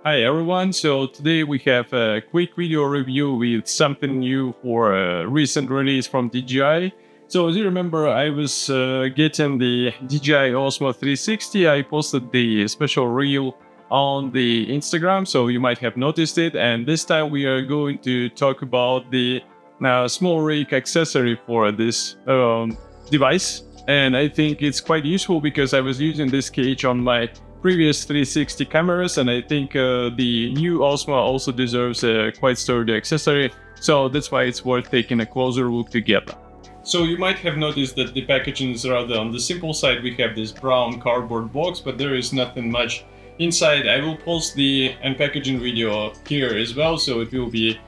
Hi everyone, so today we have a quick video review with something new for a recent release from DJI. So as you remember, I was getting the DJI Osmo360. I posted the special reel on the Instagram, so you might have noticed it. And this time we are going to talk about the SmallRig accessory for this device. And I think it's quite useful because I was using this cage on my previous 360 cameras, and I think the new Osmo also deserves a quite sturdy accessory, so that's why it's worth taking a closer look together. So you might have noticed that the packaging is rather on the simple side. We have this brown cardboard box, but there is nothing much inside. I will post the unpackaging video here as well, so it will be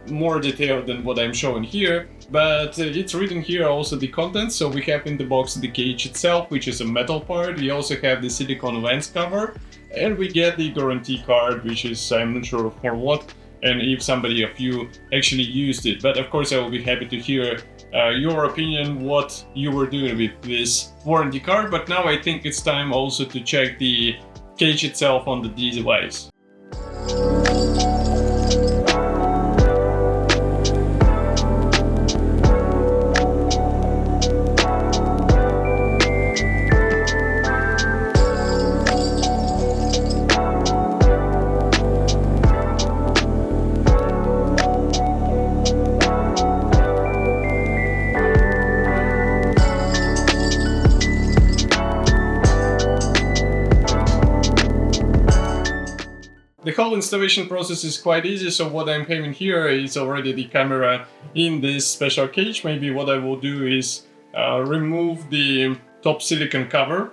more detailed than what I'm showing here, but it's written here also the contents. So we have in the box the cage itself, which is a metal part. We also have the silicone lens cover, and we get the guarantee card, which is, I'm not sure for what, and if somebody of you actually used it. But of course I will be happy to hear your opinion, what you were doing with this warranty card. But now I think it's time also to check the cage itself on the device. The whole installation process is quite easy, so what I'm having here is already the camera in this special cage. Maybe what I will do is remove the top silicone cover.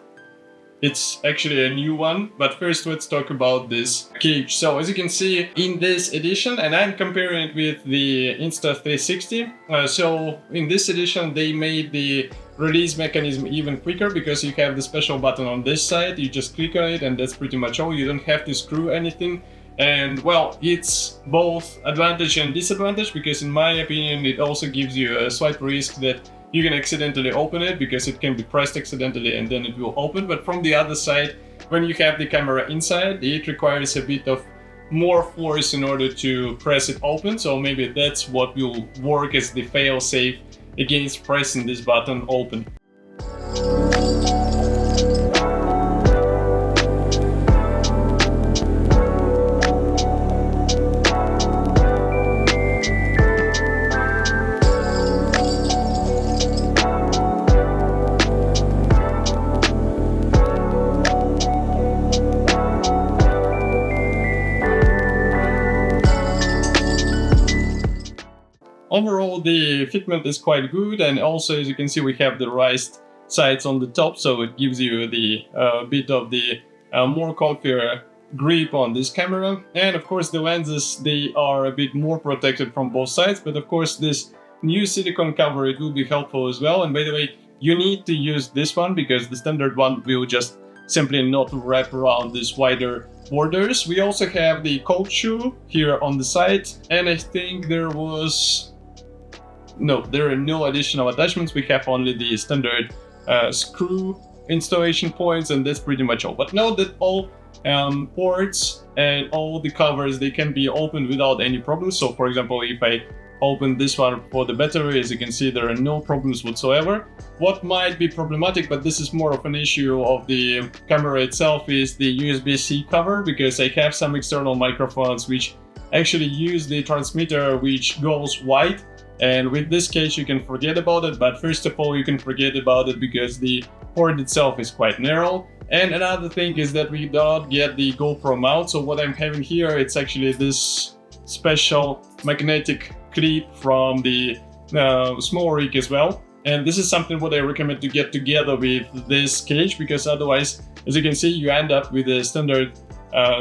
It's actually a new one, but first let's talk about this cage. So as you can see in this edition, and I'm comparing it with the Insta360, so in this edition they made the release mechanism even quicker because you have the special button on this side. You just click on it and that's pretty much all. You don't have to screw anything. And well, it's both advantage and disadvantage, because in my opinion it also gives you a slight risk that you can accidentally open it, because it can be pressed accidentally and then it will open. But from the other side, when you have the camera inside, it requires a bit of more force in order to press it open. So maybe that's what will work as the fail-safe against pressing this button open. Overall, the fitment is quite good, and also as you can see we have the raised sides on the top, so it gives you the bit of the more comfier grip on this camera. And of course the lenses, they are a bit more protected from both sides, but of course this new silicone cover, it will be helpful as well. And by the way, you need to use this one because the standard one will just simply not wrap around these wider borders. We also have the cold shoe here on the side, and I think there are no additional attachments. We have only the standard screw installation points, and that's pretty much all. But note that all ports and all the covers, they can be opened without any problems. So for example, if I open this one for the battery, as you can see, there are no problems whatsoever. What might be problematic, but this is more of an issue of the camera itself, is the USB-C cover, because I have some external microphones which actually use the transmitter which goes wide. And with this case you can forget about it, but first of all you can forget about it because the port itself is quite narrow. And another thing is that we don't get the GoPro mount, so what I'm having here, it's actually this special magnetic clip from the SmallRig as well. And this is something what I recommend to get together with this cage, because otherwise, as you can see, you end up with a standard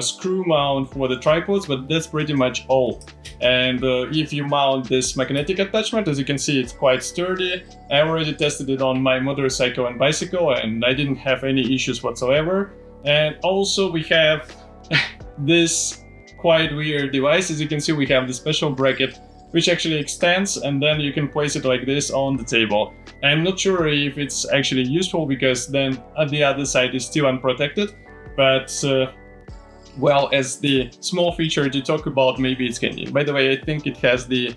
screw mount for the tripods, but that's pretty much all. And if you mount this magnetic attachment, as you can see, it's quite sturdy. I already tested it on my motorcycle and bicycle, and I didn't have any issues whatsoever. And also we have this quite weird device. As you can see, we have the special bracket which actually extends, and then you can place it like this on the table. I'm not sure if it's actually useful, because then the other side is still unprotected, but well as the small feature to talk about, maybe it's handy. By the way, I think it has the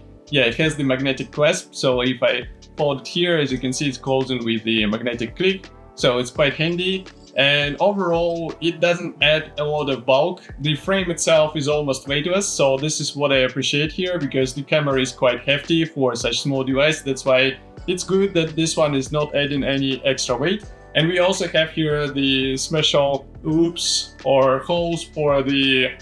magnetic clasp, so if I fold it here, as you can see, it's closing with the magnetic click, so it's quite handy. And overall, it doesn't add a lot of bulk. The frame itself is almost weightless, so this is what I appreciate here, because the camera is quite hefty for such small device. That's why it's good that this one is not adding any extra weight. And we also have here the special loops or holes for the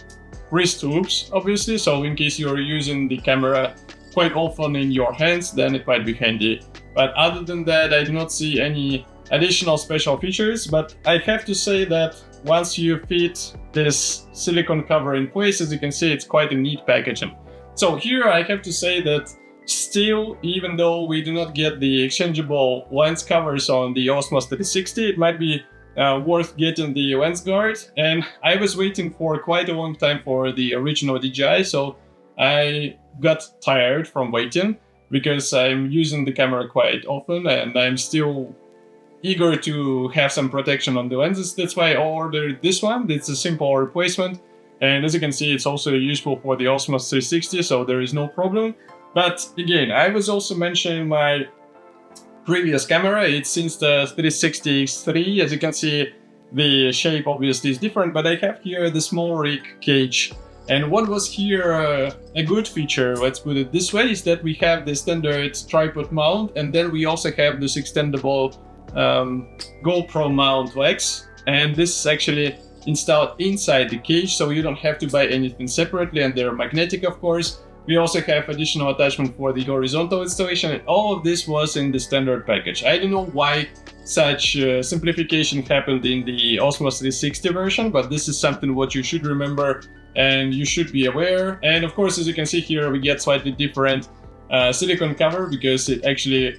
wrist loops, obviously. So in case you're using the camera quite often in your hands, then it might be handy. But other than that, I do not see any additional special features. But I have to say that once you fit this silicone cover in place, as you can see, it's quite a neat packaging. So here I have to say that still, even though we do not get the exchangeable lens covers on the Osmo360, it might be worth getting the lens guard. And I was waiting for quite a long time for the original DJI, so I got tired from waiting, because I'm using the camera quite often and I'm still eager to have some protection on the lenses. That's why I ordered this one. It's a simple replacement, and as you can see, it's also useful for the Osmo360, so there is no problem. But again, I was also mentioning my previous camera. It's Insta360 X3. As you can see, the shape obviously is different, but I have here the SmallRig cage. And what was here a good feature, let's put it this way, is that we have the standard tripod mount, and then we also have this extendable GoPro mount legs. And this is actually installed inside the cage, so you don't have to buy anything separately, and they're magnetic, of course. We also have additional attachment for the horizontal installation, and all of this was in the standard package. I don't know why such simplification happened in the Osmo360 version, but this is something what you should remember and you should be aware. And of course, as you can see here, we get slightly different silicone cover, because it actually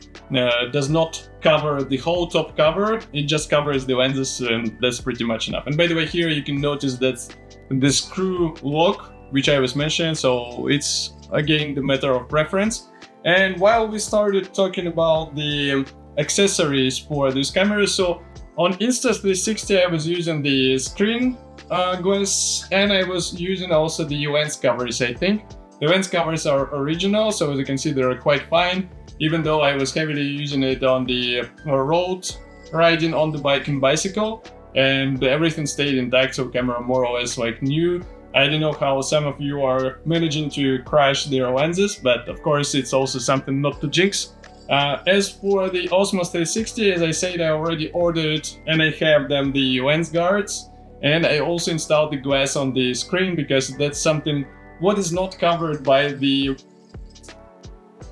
does not cover the whole top cover. It just covers the lenses, and that's pretty much enough. And by the way, here you can notice that the screw lock, which I was mentioning, so it's again the matter of preference. And while we started talking about the accessories for this camera, so on Insta360 I was using the screen glass, and I was using also the lens covers. I think the lens covers are original, so as you can see, they're quite fine, even though I was heavily using it on the road riding on the bike and bicycle, and everything stayed intact, so camera more or less like new. I don't know how some of you are managing to crash their lenses, but of course it's also something not to jinx. As for the Osmo360, as I said, I already ordered and I have them the lens guards, and I also installed the glass on the screen, because that's something what is not covered by the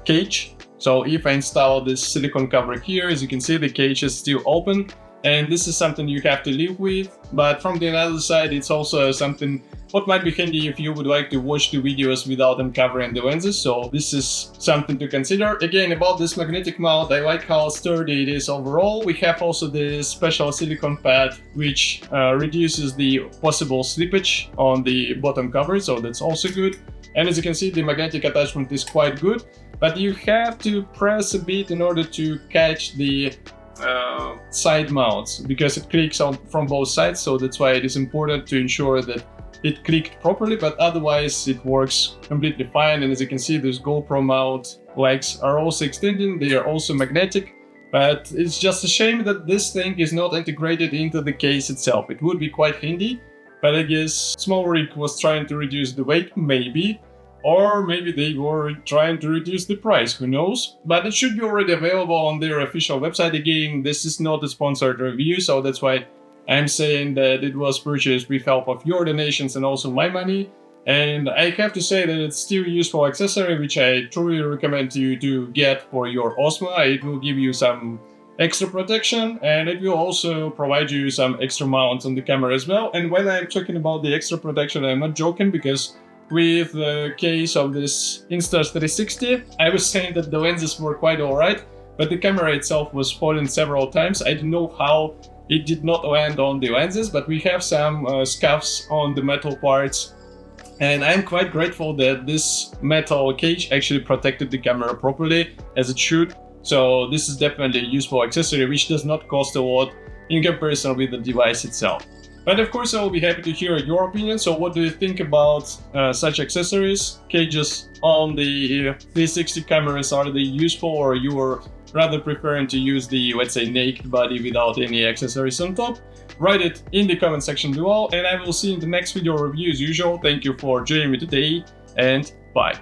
cage. So if I install this silicone cover here, as you can see, the cage is still open, and this is something you have to live with. But from the other side, it's also something what might be handy if you would like to watch the videos without uncovering the lenses, so this is something to consider. Again, about this magnetic mount, I like how sturdy it is overall. We have also the special silicone pad, which reduces the possible slippage on the bottom cover, so that's also good. And as you can see, the magnetic attachment is quite good, but you have to press a bit in order to catch the side mounts, because it clicks on from both sides, so that's why it is important to ensure that it clicked properly, but otherwise it works completely fine. And as you can see, those GoPro mount legs are also extending, they are also magnetic, but it's just a shame that this thing is not integrated into the case itself. It would be quite handy, but I guess SmallRig was trying to reduce the weight, maybe, or maybe they were trying to reduce the price, who knows. But it should be already available on their official website. Again, this is not a sponsored review, so that's why I'm saying that it was purchased with help of your donations and also my money. And I have to say that it's still a useful accessory, which I truly recommend you to get for your Osmo. It will give you some extra protection, and it will also provide you some extra mounts on the camera as well. And when I'm talking about the extra protection, I'm not joking, because with the case of this Insta360, I was saying that the lenses were quite alright, but the camera itself was falling several times. I don't know how it did not land on the lenses, but we have some scuffs on the metal parts, and I'm quite grateful that this metal cage actually protected the camera properly, as it should. So this is definitely a useful accessory, which does not cost a lot in comparison with the device itself. But of course, I will be happy to hear your opinion. So what do you think about such accessories? Cages on the 360 cameras, are they useful, or you are rather preferring to use the, let's say, naked body without any accessories on top? Write it in the comment section below, and I will see you in the next video review as usual. Thank you for joining me today, and bye.